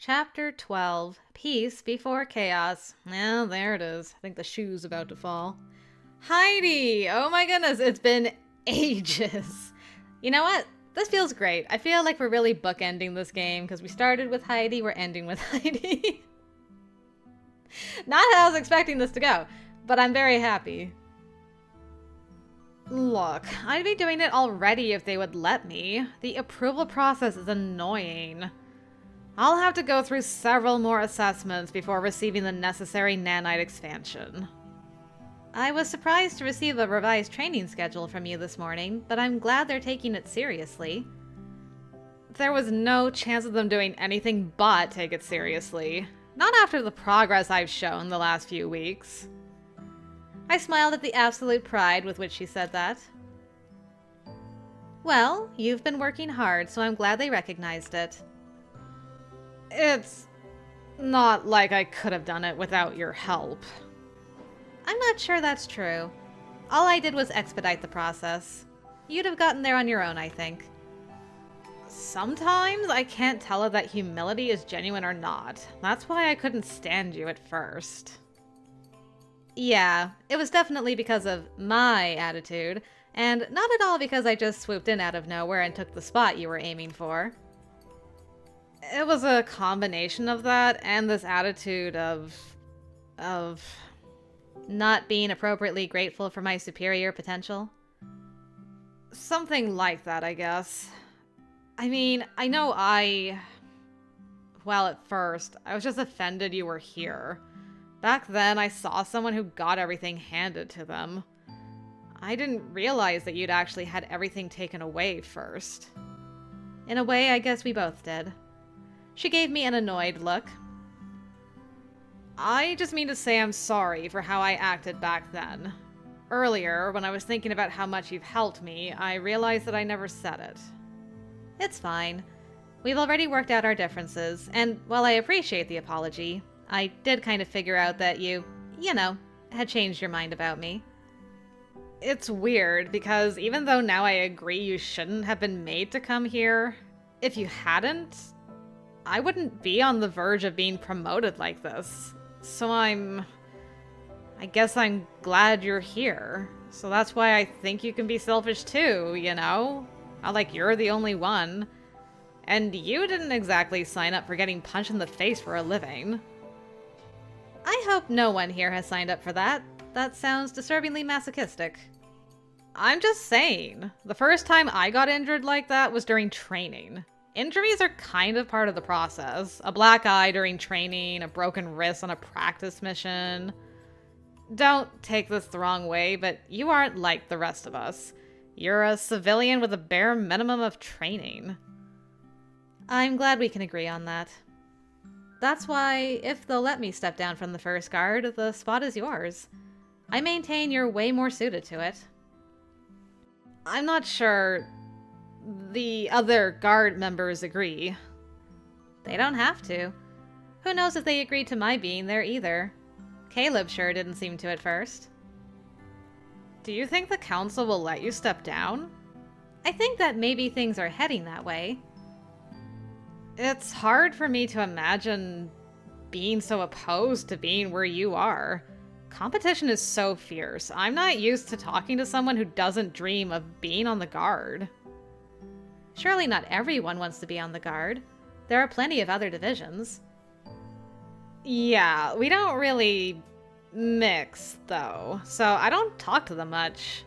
Chapter 12, Peace Before Chaos. Well, there it is. I think the shoe's about to fall. Heidi! Oh my goodness, it's been ages. You know what? This feels great. I feel like we're really bookending this game because we started with Heidi, we're ending with Heidi. Not how I was expecting this to go, but I'm very happy. Look, I'd be doing it already if they would let me. The approval process is annoying. I'll have to go through several more assessments before receiving the necessary nanite expansion. I was surprised to receive a revised training schedule from you this morning, but I'm glad they're taking it seriously. There was no chance of them doing anything but take it seriously. Not after the progress I've shown the last few weeks. I smiled at the absolute pride with which she said that. Well, you've been working hard, so I'm glad they recognized it. It's not like I could have done it without your help. I'm not sure that's true. All I did was expedite the process. You'd have gotten there on your own, I think. Sometimes I can't tell if that humility is genuine or not. That's why I couldn't stand you at first. Yeah, it was definitely because of my attitude, and not at all because I just swooped in out of nowhere and took the spot you were aiming for. It was a combination of that and this attitude of not being appropriately grateful for my superior potential. Something like that, I guess. I mean, I know well, at first, I was just offended you were here. Back then, I saw someone who got everything handed to them. I didn't realize that you'd actually had everything taken away first. In a way, I guess we both did. She gave me an annoyed look. I just mean to say I'm sorry for how I acted back then. Earlier, when I was thinking about how much you've helped me, I realized that I never said it. It's fine. We've already worked out our differences, and while I appreciate the apology, I did kind of figure out that you know, had changed your mind about me. It's weird, because even though now I agree you shouldn't have been made to come here, if you hadn't, I wouldn't be on the verge of being promoted like this. So I guess I'm glad you're here. So that's why I think you can be selfish too, you know? Not like you're the only one. And you didn't exactly sign up for getting punched in the face for a living. I hope no one here has signed up for that. That sounds disturbingly masochistic. I'm just saying, the first time I got injured like that was during training. Injuries are kind of part of the process. A black eye during training, a broken wrist on a practice mission. Don't take this the wrong way, but you aren't like the rest of us. You're a civilian with a bare minimum of training. I'm glad we can agree on that. That's why, if they'll let me step down from the first guard, the spot is yours. I maintain you're way more suited to it. I'm not sure the other guard members agree. They don't have to. Who knows if they agreed to my being there either. Caleb sure didn't seem to at first. Do you think the council will let you step down? I think that maybe things are heading that way. It's hard for me to imagine being so opposed to being where you are. Competition is so fierce. I'm not used to talking to someone who doesn't dream of being on the guard. Surely not everyone wants to be on the guard. There are plenty of other divisions. Yeah, we don't really mix, though, so I don't talk to them much.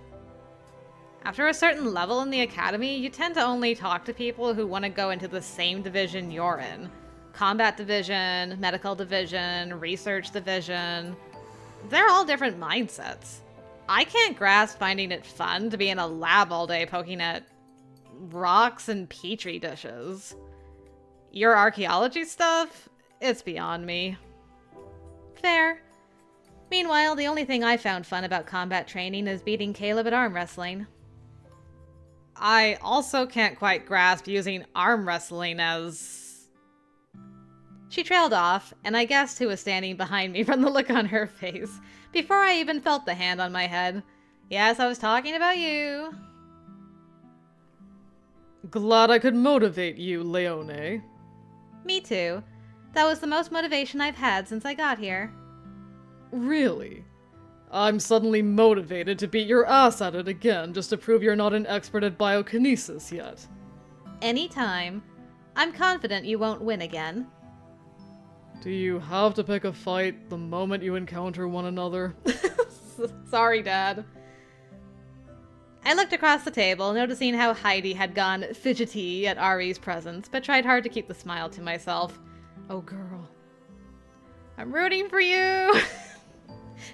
After a certain level in the academy, you tend to only talk to people who want to go into the same division you're in. Combat division, medical division, research division. They're all different mindsets. I can't grasp finding it fun to be in a lab all day poking at rocks and petri dishes. Your archaeology stuff? It's beyond me. Fair. Meanwhile, the only thing I found fun about combat training is beating Caleb at arm wrestling. I also can't quite grasp using arm wrestling as... She trailed off, and I guessed who was standing behind me from the look on her face, before I even felt the hand on my head. Yes, I was talking about you. Glad I could motivate you, Leone. Me too. That was the most motivation I've had since I got here. Really? I'm suddenly motivated to beat your ass at it again just to prove you're not an expert at biokinesis yet. Anytime. I'm confident you won't win again. Do you have to pick a fight the moment you encounter one another? Sorry, Dad. I looked across the table, noticing how Heidi had gone fidgety at Ari's presence, but tried hard to keep the smile to myself. Oh, girl. I'm rooting for you!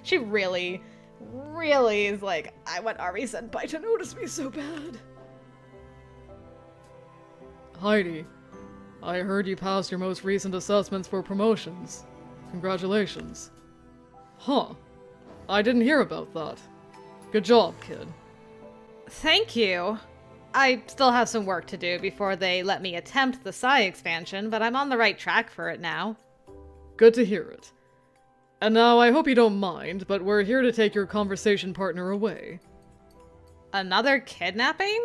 She really is like, I want Ari-senpai to notice me so bad. Heidi, I heard you passed your most recent assessments for promotions. Congratulations. Huh. I didn't hear about that. Good job, kid. Thank you. I still have some work to do before they let me attempt the Psi expansion, but I'm on the right track for it now. Good to hear it. And now I hope you don't mind, but we're here to take your conversation partner away. Another kidnapping?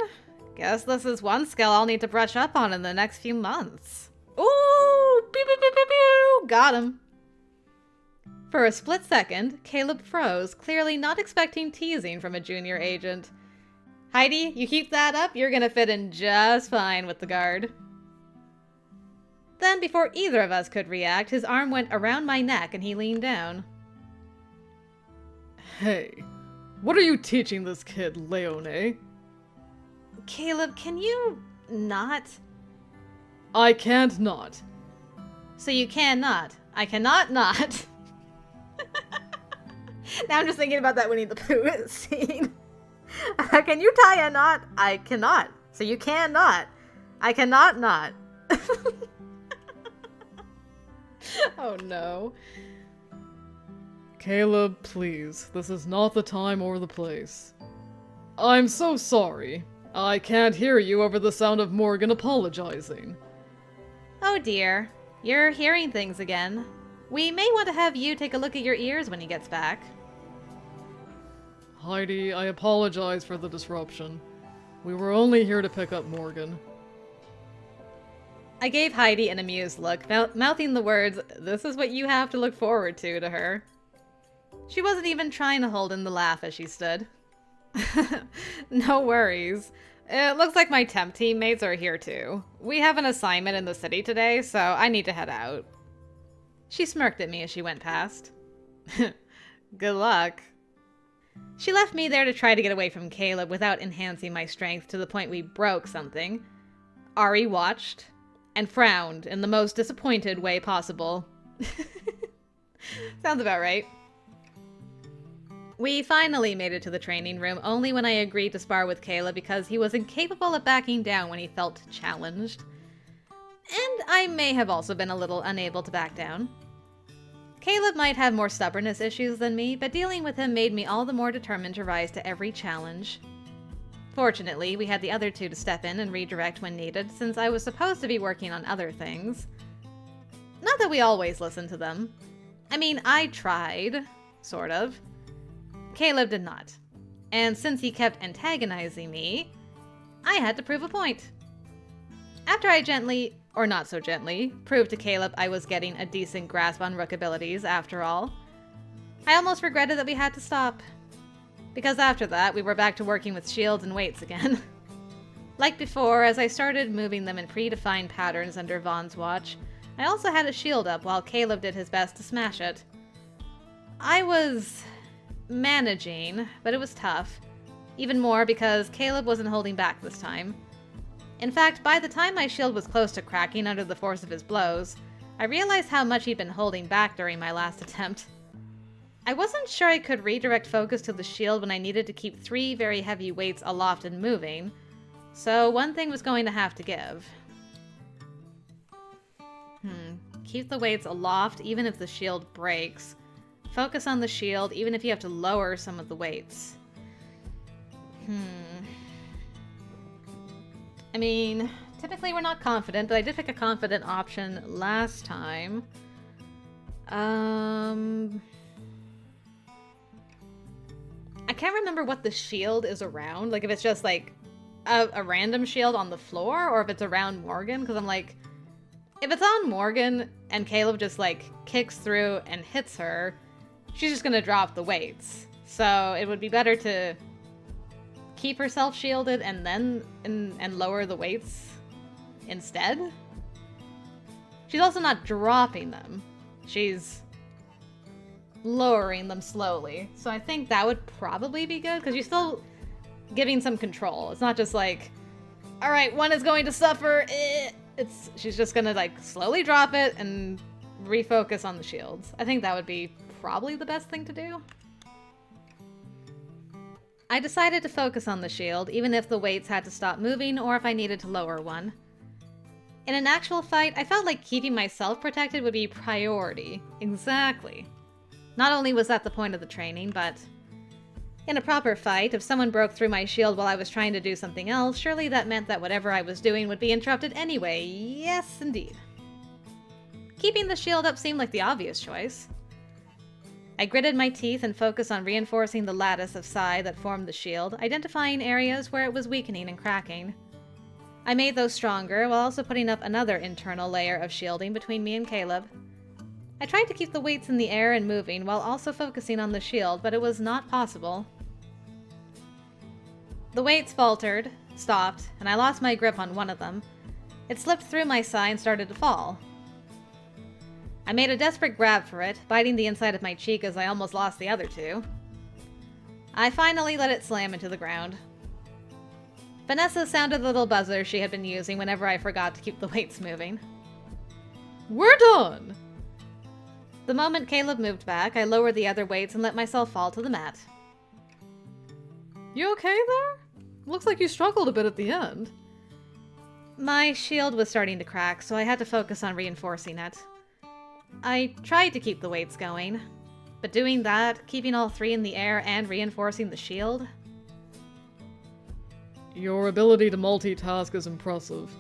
Guess this is one skill I'll need to brush up on in the next few months. Ooh! Pew, pew, pew, pew, pew. Got him. For a split second, Caleb froze, clearly not expecting teasing from a junior agent. Heidi, you keep that up, you're gonna fit in just fine with the guard. Then, before either of us could react, his arm went around my neck and he leaned down. Hey, what are you teaching this kid, Leone? Caleb, can you not? I can't not. So you cannot. I cannot not. Now I'm just thinking about that Winnie the Pooh scene. Can you tie a knot? I cannot. So you cannot. I cannot not. Oh no. Caleb, please, this is not the time or the place. I'm so sorry. I can't hear you over the sound of Morgan apologizing. Oh dear. You're hearing things again. We may want to have you take a look at your ears when he gets back. Heidi, I apologize for the disruption. We were only here to pick up Morgan. I gave Heidi an amused look, mouthing the words, "This is what you have to look forward to her. She wasn't even trying to hold in the laugh as she stood. No worries. It looks like my temp teammates are here too. We have an assignment in the city today, so I need to head out. She smirked at me as she went past. Good luck. She left me there to try to get away from Caleb without enhancing my strength to the point we broke something. Ari watched and frowned in the most disappointed way possible. Sounds about right. We finally made it to the training room only when I agreed to spar with Caleb because he was incapable of backing down when he felt challenged. And I may have also been a little unable to back down. Caleb might have more stubbornness issues than me, but dealing with him made me all the more determined to rise to every challenge. Fortunately, we had the other two to step in and redirect when needed, since I was supposed to be working on other things. Not that we always listened to them. I mean, I tried, sort of. Caleb did not. And since he kept antagonizing me, I had to prove a point. After I gently, or not so gently, proved to Caleb I was getting a decent grasp on Rook abilities after all, I almost regretted that we had to stop. Because after that, we were back to working with shields and weights again. Like before, as I started moving them in predefined patterns under Vaughn's watch, I also had a shield up while Caleb did his best to smash it. I was managing, but it was tough. Even more because Caleb wasn't holding back this time. In fact, by the time my shield was close to cracking under the force of his blows, I realized how much he'd been holding back during my last attempt. I wasn't sure I could redirect focus to the shield when I needed to keep 3 very heavy weights aloft and moving, so one thing was going to have to give. Keep the weights aloft even if the shield breaks. Focus on the shield even if you have to lower some of the weights. I mean, typically we're not confident, but I did pick a confident option last time. I can't remember what the shield is around. Like, if it's just, like, a random shield on the floor, or if it's around Morgan, because I'm like, if it's on Morgan, and Caleb just, like, kicks through and hits her, she's just gonna drop the weights. So it would be better to keep herself shielded and then and lower the weights instead. She's also not dropping them. She's lowering them slowly. So I think that would probably be good, because you're still giving some control. It's not just like, all right, one is going to suffer. She's just gonna, like, slowly drop it and refocus on the shields. I think that would be probably the best thing to do. I decided to focus on the shield, even if the weights had to stop moving or if I needed to lower one. In an actual fight, I felt like keeping myself protected would be priority. Exactly. Not only was that the point of the training, but in a proper fight, if someone broke through my shield while I was trying to do something else, surely that meant that whatever I was doing would be interrupted anyway. Yes, indeed. Keeping the shield up seemed like the obvious choice. I gritted my teeth and focused on reinforcing the lattice of psi that formed the shield, identifying areas where it was weakening and cracking. I made those stronger, while also putting up another internal layer of shielding between me and Caleb. I tried to keep the weights in the air and moving, while also focusing on the shield, but it was not possible. The weights faltered, stopped, and I lost my grip on one of them. It slipped through my psi and started to fall. I made a desperate grab for it, biting the inside of my cheek as I almost lost the other two. I finally let it slam into the ground. Vanessa sounded the little buzzer she had been using whenever I forgot to keep the weights moving. We're done! The moment Caleb moved back, I lowered the other weights and let myself fall to the mat. You okay there? Looks like you struggled a bit at the end. My shield was starting to crack, so I had to focus on reinforcing it. I tried to keep the weights going, but doing that, keeping all three in the air and reinforcing the shield... Your ability to multitask is impressive,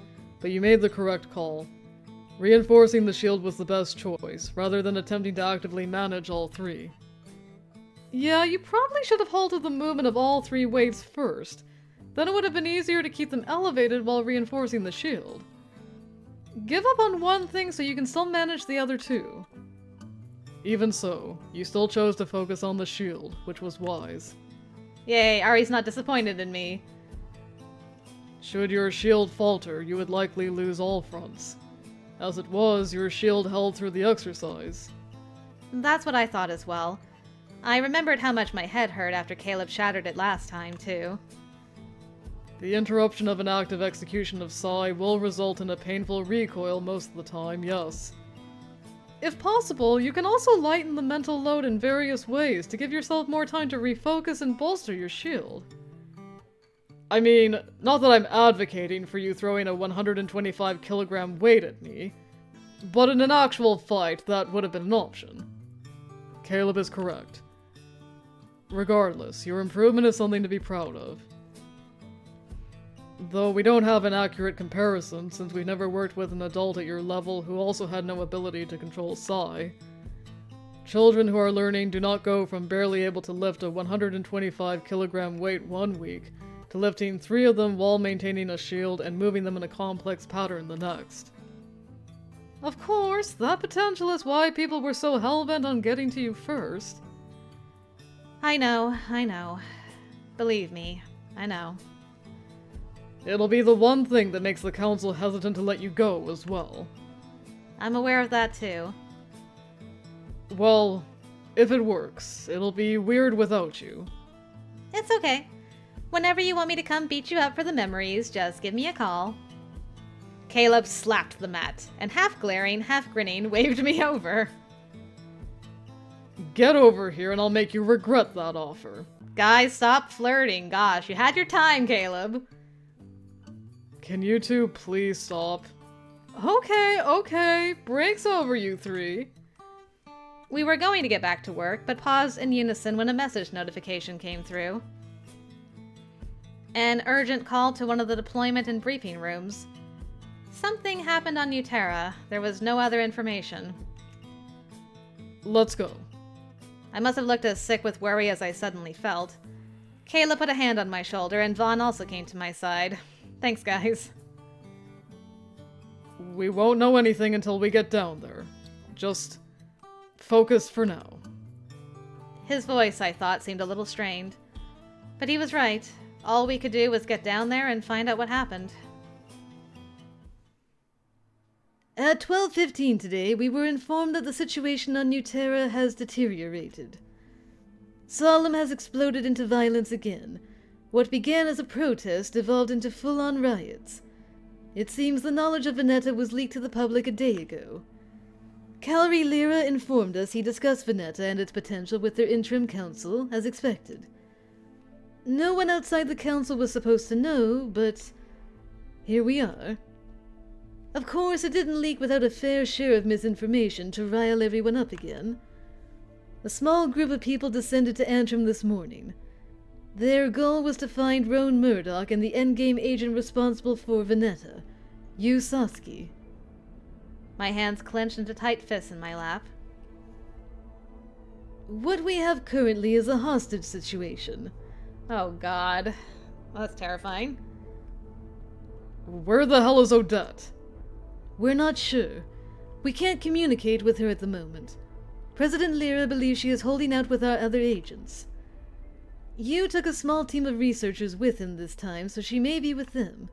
but you made the correct call. Reinforcing the shield was the best choice, rather than attempting to actively manage all three. Yeah, you probably should have halted the movement of all three weights first. Then it would have been easier to keep them elevated while reinforcing the shield. Give up on one thing so you can still manage the other two. Even so, you still chose to focus on the shield, which was wise. Yay, Ari's not disappointed in me. Should your shield falter, you would likely lose all fronts. As it was, your shield held through the exercise. That's what I thought as well. I remembered how much my head hurt after Caleb shattered it last time, too. The interruption of an active execution of Psi will result in a painful recoil most of the time, yes. If possible, you can also lighten the mental load in various ways to give yourself more time to refocus and bolster your shield. I mean, not that I'm advocating for you throwing a 125 kilogram weight at me, but in an actual fight, that would have been an option. Caleb is correct. Regardless, your improvement is something to be proud of. Though we don't have an accurate comparison since we've never worked with an adult at your level who also had no ability to control Psi. Children who are learning do not go from barely able to lift a 125 kilogram weight 1 week to lifting 3 of them while maintaining a shield and moving them in a complex pattern the next. Of course, that potential is why people were so hellbent on getting to you first. I know. Believe me, I know. It'll be the one thing that makes the Council hesitant to let you go as well. I'm aware of that too. Well, if it works, it'll be weird without you. It's okay. Whenever you want me to come beat you up for the memories, just give me a call. Caleb slapped the mat, and half glaring, half grinning, waved me over. Get over here and I'll make you regret that offer. Guys, stop flirting. Gosh, you had your time, Caleb. Can you two please stop? Okay. Break's over, you three. We were going to get back to work, but paused in unison when a message notification came through. An urgent call to one of the deployment and briefing rooms. Something happened on Nutera. There was no other information. Let's go. I must have looked as sick with worry as I suddenly felt. Kayla put a hand on my shoulder, and Vaughn also came to my side. Thanks, guys. We won't know anything until we get down there. Just focus for now. His voice, I thought, seemed a little strained. But he was right. All we could do was get down there and find out what happened. At 12:15 today, we were informed that the situation on New Terra has deteriorated. Solemn has exploded into violence again. What began as a protest evolved into full-on riots. It seems the knowledge of Veneta was leaked to the public a day ago. Calry Lyra informed us he discussed Veneta and its potential with their interim council, as expected. No one outside the council was supposed to know, but here we are. Of course, it didn't leak without a fair share of misinformation to rile everyone up again. A small group of people descended to Antrim this morning. Their goal was to find Roan Murdoch and the Endgame agent responsible for Veneta, YUU. My hands clenched into tight fists in my lap. What we have currently is a hostage situation. Oh god. That's terrifying. Where the hell is Odette? We're not sure. We can't communicate with her at the moment. President Lyra believes she is holding out with our other agents. YUU took a small team of researchers with him this time, so she may be with them.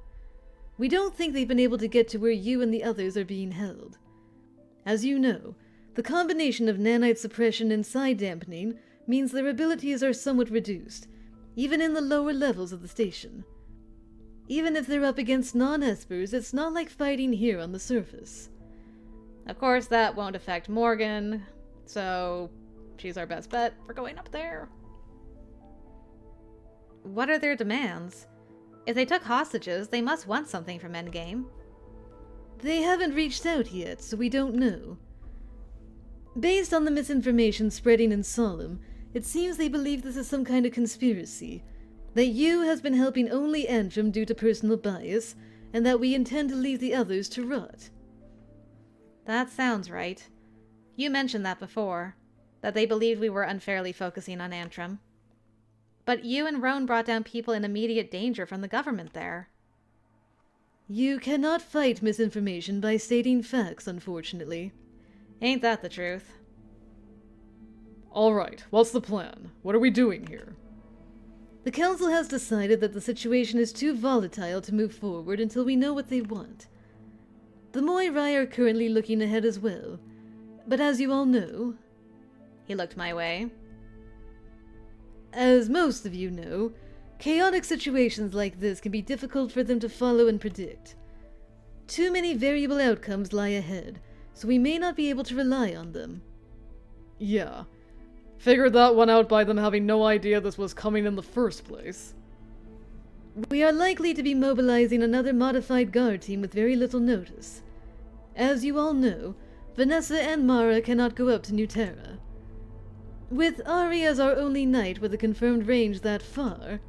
We don't think they've been able to get to where you and the others are being held. As you know, the combination of nanite suppression and psi dampening means their abilities are somewhat reduced, even in the lower levels of the station. Even if they're up against non-Espers, it's not like fighting here on the surface. Of course, that won't affect Morgan, so she's our best bet for going up there. What are their demands? If they took hostages, they must want something from Endgame. They haven't reached out yet, so we don't know. Based on the misinformation spreading in Solemn, it seems they believe this is some kind of conspiracy, that YUU has been helping only Antrim due to personal bias, and that we intend to leave the others to rot. That sounds right. You mentioned that before, that they believed we were unfairly focusing on Antrim. But you and Roan brought down people in immediate danger from the government there. You cannot fight misinformation by stating facts, unfortunately. Ain't that the truth? Alright, what's the plan? What are we doing here? The Council has decided that the situation is too volatile to move forward until we know what they want. The Moirai are currently looking ahead as well, but as you all know... He looked my way. As most of you know, chaotic situations like this can be difficult for them to follow and predict. Too many variable outcomes lie ahead, so we may not be able to rely on them. Yeah. Figured that one out by them having no idea this was coming in the first place. We are likely to be mobilizing another modified guard team with very little notice. As you all know, Vanessa and Mara cannot go up to New Terra. With Ari as our only knight with a confirmed range that far,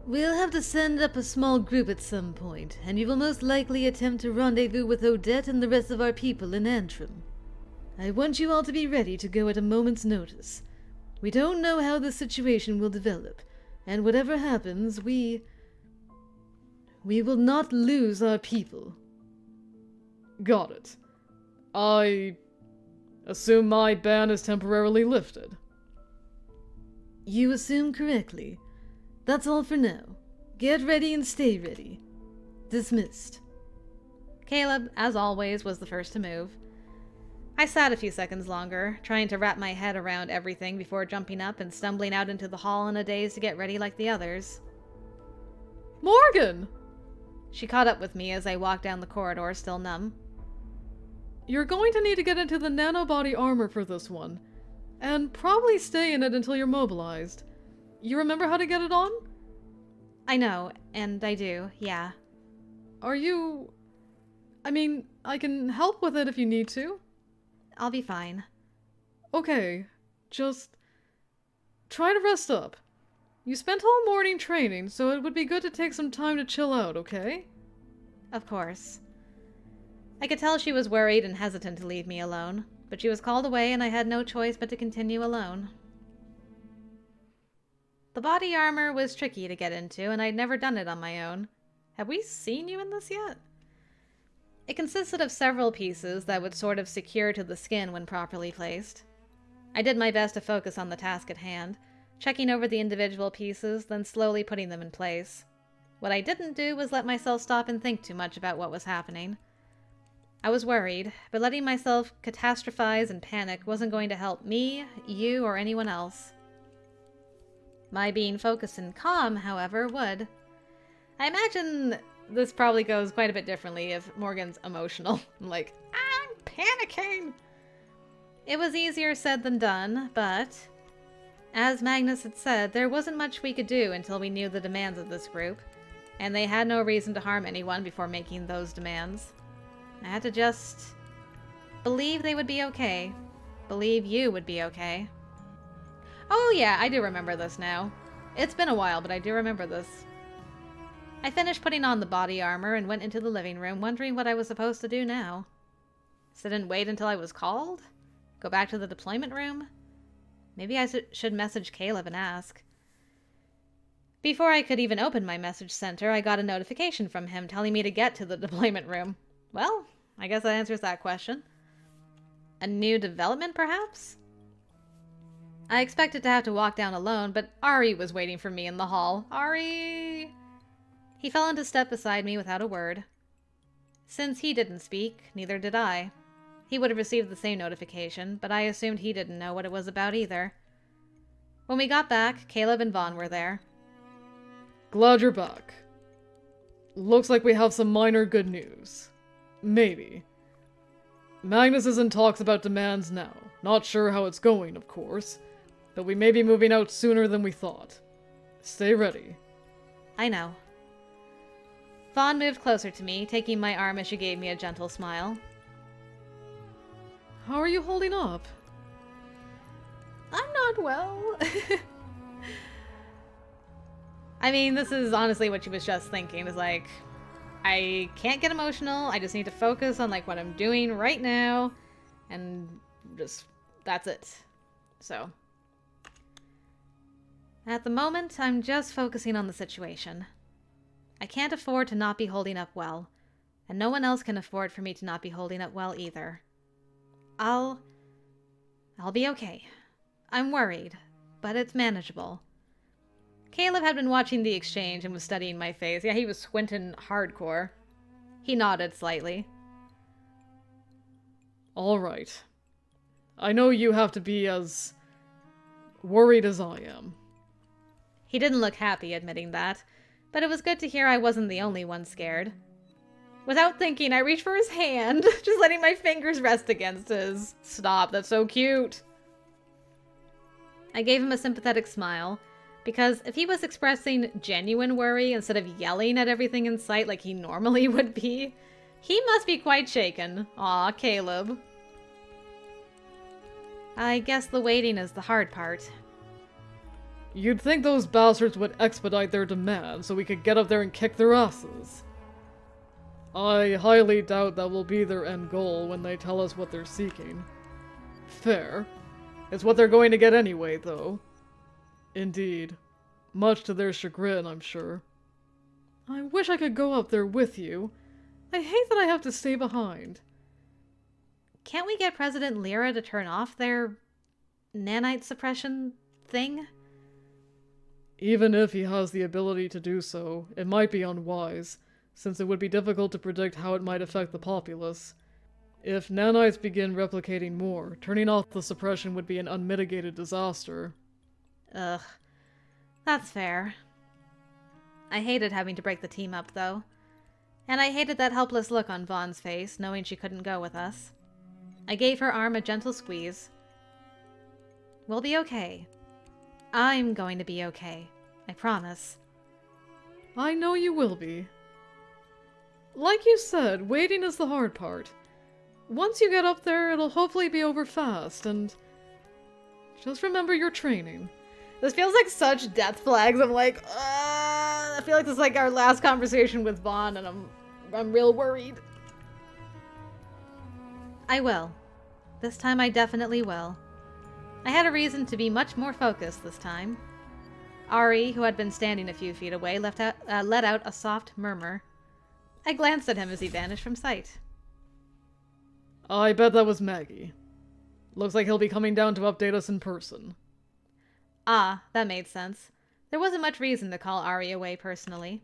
we'll have to send up a small group at some point, and we will most likely attempt to rendezvous with Odette and the rest of our people in Antrim. I want you all to be ready to go at a moment's notice. We don't know how this situation will develop, and whatever happens, we will not lose our people. Got it. I assume my ban is temporarily lifted. You assume correctly. That's all for now. Get ready and stay ready. Dismissed. Caleb, as always, was the first to move. I sat a few seconds longer, trying to wrap my head around everything before jumping up and stumbling out into the hall in a daze to get ready like the others. Morgan! She caught up with me as I walked down the corridor, still numb. You're going to need to get into the nanobody armor for this one, and probably stay in it until you're mobilized. You remember how to get it on? I know, and I do, yeah. Are you... I mean, I can help with it if you need to. I'll be fine. Okay, just try to rest up. You spent all morning training, so it would be good to take some time to chill out, okay? Of course. I could tell she was worried and hesitant to leave me alone, but she was called away and I had no choice but to continue alone. The body armor was tricky to get into, and I'd never done it on my own. Have we seen you in this yet? It consisted of several pieces that would sort of secure to the skin when properly placed. I did my best to focus on the task at hand, checking over the individual pieces, then slowly putting them in place. What I didn't do was let myself stop and think too much about what was happening. I was worried, but letting myself catastrophize and panic wasn't going to help me, you, or anyone else. My being focused and calm, however, would. I imagine this probably goes quite a bit differently if Morgan's emotional. I'm like, I'm panicking! It was easier said than done, but as Magnus had said, there wasn't much we could do until we knew the demands of this group, and they had no reason to harm anyone before making those demands. I had to just believe they would be okay. Believe you would be okay. Oh yeah, I do remember this now. It's been a while, but I do remember this. I finished putting on the body armor and went into the living room, wondering what I was supposed to do now. Sit and wait until I was called? Go back to the deployment room? Maybe I should message Caleb and ask. Before I could even open my message center, I got a notification from him telling me to get to the deployment room. Well, I guess that answers that question. A new development, perhaps? I expected to have to walk down alone, but Ari was waiting for me in the hall. Ari! He fell into step beside me without a word. Since he didn't speak, neither did I. He would have received the same notification, but I assumed he didn't know what it was about either. When we got back, Caleb and Vaughn were there. Glad you're back. Looks like we have some minor good news. Maybe. Magnus is in talks about demands now. Not sure how it's going, of course, but we may be moving out sooner than we thought. Stay ready. I know. Vaughn moved closer to me, taking my arm as she gave me a gentle smile. How are you holding up? I'm not well. I mean, this is honestly what she was just thinking. Is like, I can't get emotional. I just need to focus on like what I'm doing right now. And just, that's it. So, at the moment, I'm just focusing on the situation. I can't afford to not be holding up well. And no one else can afford for me to not be holding up well either. I'll be okay. I'm worried, but it's manageable. Caleb had been watching the exchange and was studying my face. Yeah, he was squinting hardcore. He nodded slightly. All right. I know you have to be as worried as I am. He didn't look happy admitting that, but it was good to hear I wasn't the only one scared. Without thinking, I reached for his hand, just letting my fingers rest against his. Stop, that's so cute. I gave him a sympathetic smile, because if he was expressing genuine worry instead of yelling at everything in sight like he normally would be, he must be quite shaken. Aw, Caleb. I guess the waiting is the hard part. You'd think those bastards would expedite their demands so we could get up there and kick their asses. I highly doubt that will be their end goal when they tell us what they're seeking. Fair. It's what they're going to get anyway, though. Indeed. Much to their chagrin, I'm sure. I wish I could go up there with you. I hate that I have to stay behind. Can't we get President Lyra to turn off their nanite suppression thing? Even if he has the ability to do so, it might be unwise, since it would be difficult to predict how it might affect the populace. If nanites begin replicating more, turning off the suppression would be an unmitigated disaster. Ugh. That's fair. I hated having to break the team up, though. And I hated that helpless look on Vaughn's face, knowing she couldn't go with us. I gave her arm a gentle squeeze. We'll be okay. I'm going to be okay. I promise. I know you will be. Like you said, waiting is the hard part. Once you get up there, it'll hopefully be over fast, and just remember your training. This feels like such death flags. I'm like, I feel like this is like our last conversation with Vaughn, and I'm real worried. I will. This time I definitely will. I had a reason to be much more focused this time. Ari, who had been standing a few feet away, let out a soft murmur. I glanced at him as he vanished from sight. I bet that was Maggie. Looks like he'll be coming down to update us in person. Ah, that made sense. There wasn't much reason to call Ari away personally.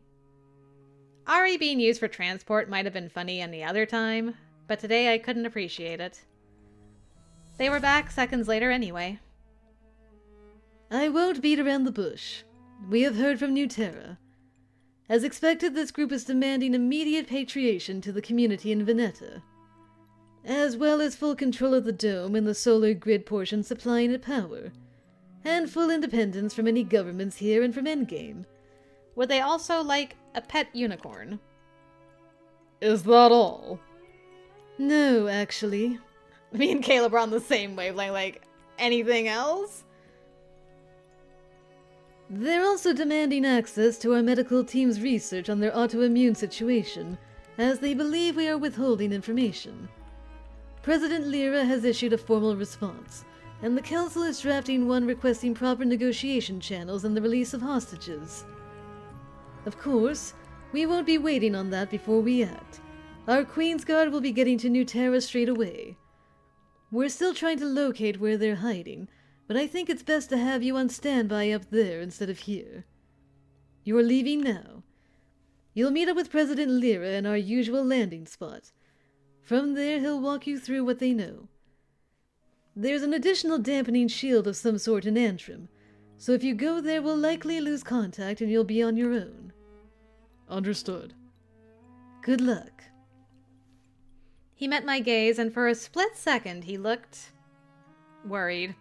Ari being used for transport might have been funny any other time, but today I couldn't appreciate it. They were back seconds later anyway. I won't beat around the bush. We have heard from New Terra. As expected, this group is demanding immediate patriation to the community in Veneta, as well as full control of the dome and the solar grid portion supplying it power, and full independence from any governments here and from Endgame. Would they also like a pet unicorn? Is that all? No, actually. Me and Caleb are on the same wavelength, like, anything else? They're also demanding access to our medical team's research on their autoimmune situation, as they believe we are withholding information. President Lyra has issued a formal response, and the Council is drafting one requesting proper negotiation channels and the release of hostages. Of course, we won't be waiting on that before we act. Our Queen's Guard will be getting to New Terra straight away. We're still trying to locate where they're hiding, but I think it's best to have you on standby up there instead of here. You're leaving now. You'll meet up with President Lyra in our usual landing spot. From there, he'll walk you through what they know. There's an additional dampening shield of some sort in Antrim, so if you go there, we'll likely lose contact and you'll be on your own. Understood. Good luck. He met my gaze, and for a split second, he looked worried.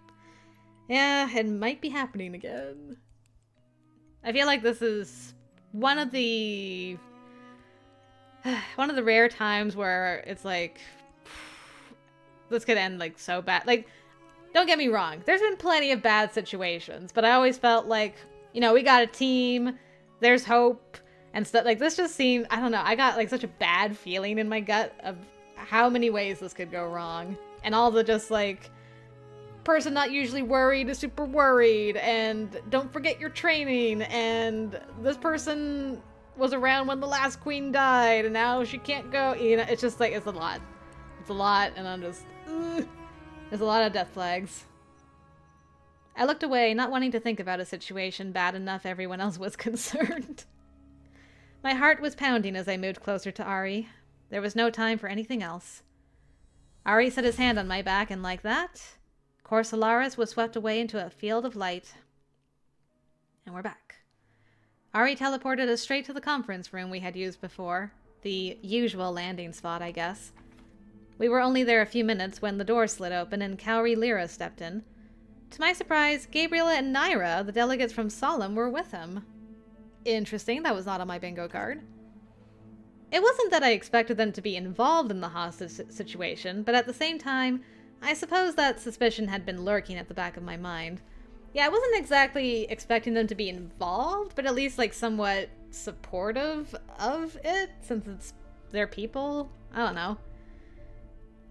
Yeah, it might be happening again. I feel like this is one of the rare times where it's like, this could end like so bad. Like, don't get me wrong, there's been plenty of bad situations, but I always felt like, you know, we got a team, there's hope, and stuff. Like, this just seemed, I don't know, I got like such a bad feeling in my gut of how many ways this could go wrong. And all the just like, person not usually worried is super worried, and don't forget your training, and this person was around when the last queen died, and now she can't go, you know, it's just like, it's a lot. It's a lot, and I'm just, there's a lot of death flags. I looked away, not wanting to think about a situation bad enough everyone else was concerned. My heart was pounding as I moved closer to Ari. There was no time for anything else. Ari set his hand on my back, and like that, Corsolaris was swept away into a field of light. And we're back. Ari teleported us straight to the conference room we had used before. The usual landing spot, I guess. We were only there a few minutes when the door slid open and Cowrie Lyra stepped in. To my surprise, Gabriela and Naira, the delegates from Solemn, were with him. Interesting, that was not on my bingo card. It wasn't that I expected them to be involved in the hostage situation, but at the same time, I suppose that suspicion had been lurking at the back of my mind. Yeah, I wasn't exactly expecting them to be involved, but at least like somewhat supportive of it, since it's their people. I don't know.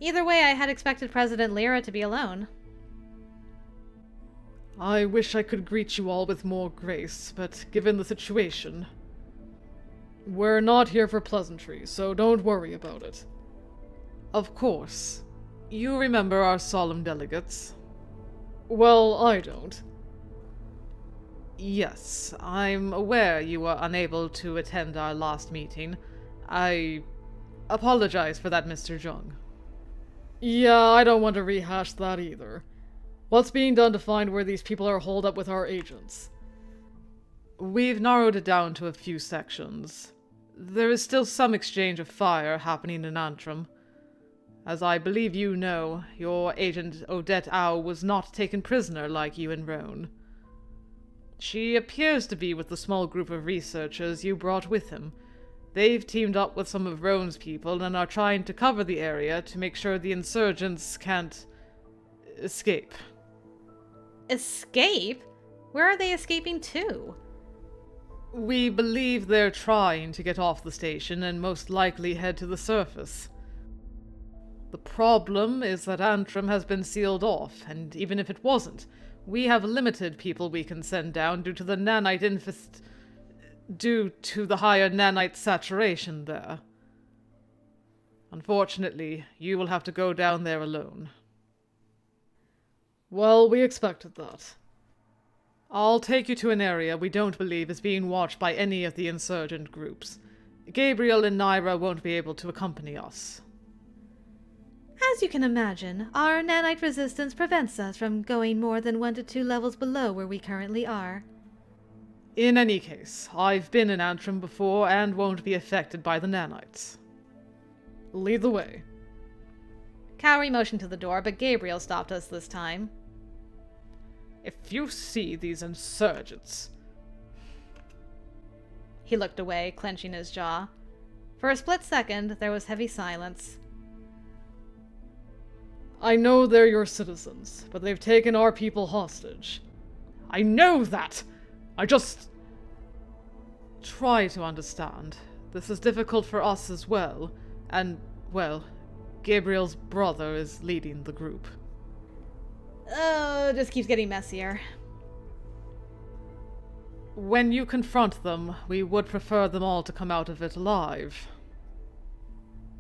Either way, I had expected President Lyra to be alone. I wish I could greet you all with more grace, but given the situation... We're not here for pleasantries, so don't worry about it. Of course. You remember our solemn delegates? Well, I don't. Yes, I'm aware you were unable to attend our last meeting. I apologize for that, Mr. Jung. Yeah, I don't want to rehash that either. What's being done to find where these people are holed up with our agents? We've narrowed it down to a few sections. There is still some exchange of fire happening in Antrim. As I believe you know, your agent Odette Au was not taken prisoner like you and Roan. She appears to be with the small group of researchers you brought with him. They've teamed up with some of Roan's people and are trying to cover the area to make sure the insurgents can't escape. Escape? Where are they escaping to? We believe they're trying to get off the station and most likely head to the surface. The problem is that Antrim has been sealed off, and even if it wasn't, we have limited people we can send down due to the higher nanite saturation there. Unfortunately, you will have to go down there alone. Well, we expected that. I'll take you to an area we don't believe is being watched by any of the insurgent groups. Gabriel and Naira won't be able to accompany us. As you can imagine, our nanite resistance prevents us from going more than 1 to 2 levels below where we currently are. In any case, I've been in Antrim before and won't be affected by the nanites. Lead the way. Cowrie motioned to the door, but Gabriel stopped us this time. If you see these insurgents... He looked away, clenching his jaw. For a split second, there was heavy silence. I know they're your citizens, but they've taken our people hostage. I know that! I just... Try to understand. This is difficult for us as well, and, well, Gabriel's brother is leading the group. Oh, it just keeps getting messier. When you confront them, we would prefer them all to come out of it alive.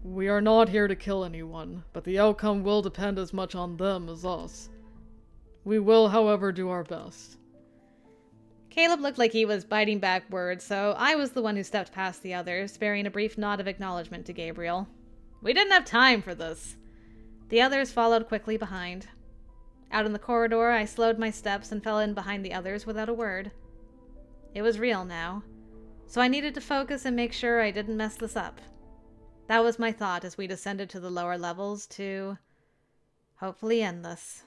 We are not here to kill anyone, but the outcome will depend as much on them as us. We will, however, do our best. Caleb looked like he was biting back words, so I was the one who stepped past the others, sparing a brief nod of acknowledgement to Gabriel. We didn't have time for this. The others followed quickly behind. Out in the corridor, I slowed my steps and fell in behind the others without a word. It was real now, so I needed to focus and make sure I didn't mess this up. That was my thought as we descended to the lower levels to hopefully end this.